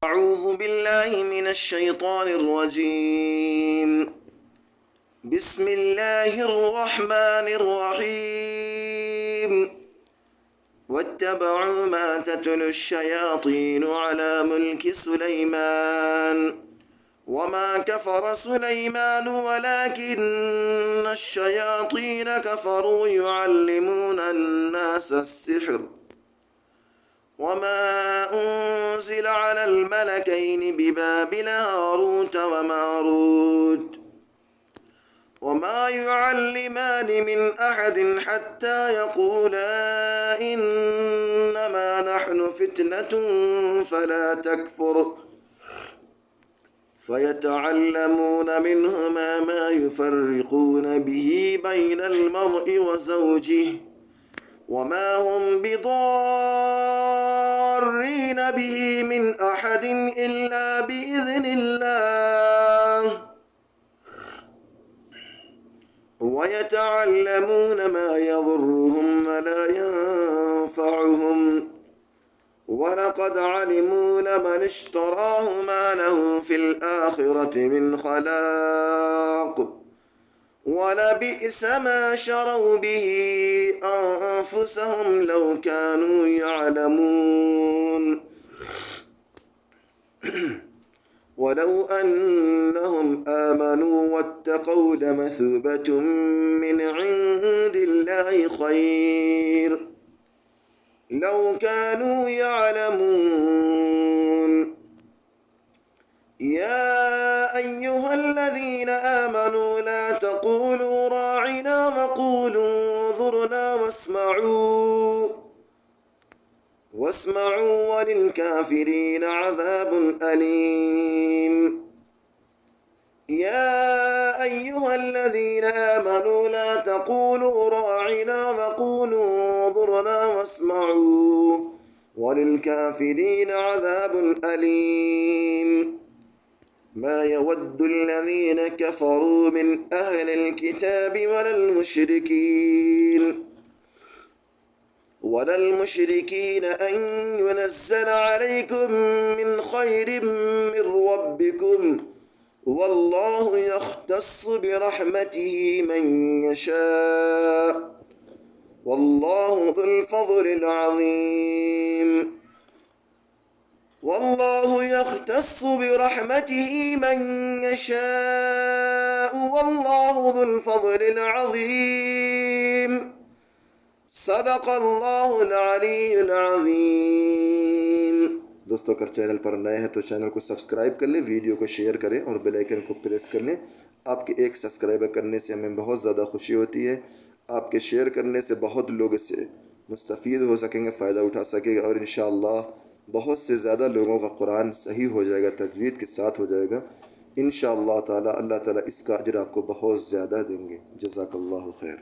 أعوذ بالله من الشيطان الرجيم. بسم الله الرحمن الرحيم. واتبعوا ما تتلو الشياطين على ملك سليمان وما كفر سليمان ولكن الشياطين كفروا يعلمون الناس السحر وما أنزل على الملكين ببابل هاروت وماروت وما يعلمان من أحد حتى يقولا إنما نحن فتنة فلا تكفر فيتعلمون منهما ما يفرقون به بين المرء وزوجه وما هم بضارين به من أحد إلا بإذن الله ويتعلمون ما يضرهم ولا ينفعهم ولقد علموا لمن اشتراه ما له في الآخرة من خلاق ولبئس ما شروا به أنفسهم لو كانوا يعلمون ولو أنهم آمنوا واتقوا لمثوبة من عند الله خير لو كانوا يعلمون. يا أيها الذين آمنوا لا تقولوا راعنا وقولوا انظرنا واسمعوا وللكافرين عذاب أليم. يا أيها الذين آمنوا لا تقولوا راعنا وقولوا انظرنا واسمعوا وللكافرين عذاب أليم. ما يود الذين كفروا من أهل الكتاب ولا المشركين أن ينزل عليكم من خير من ربكم والله يختص برحمته من يشاء والله ذو الفضل العظيم. والله يختص برحمته من يشاء والله ذو الفضل العظيم. صدق अल्लाह अल-अलीयुल अज़ीम। दोस्तों अगर चैनल पर नए हैं तो चैनल को सब्सक्राइब कर लें, वीडियो को शेयर करें और बेल आइकन को प्रेस कर लें। आपके एक सब्सक्राइबर करने से हमें बहुत ज़्यादा खुशी होती है। आपके शेयर करने से बहुत लोग इससे मुस्तफ़ीद हो सकेंगे, फ़ायदा उठा सकेंगे और इंशाअल्लाह बहुत से ज़्यादा लोगों का कुरान सही हो जाएगा, तजवीद के साथ हो जाएगा इंशाअल्लाह ताला। अल्लाह ताला इसका अजर आपको बहुत ज़्यादा देंगे। जज़ाकल्लाहु खैर।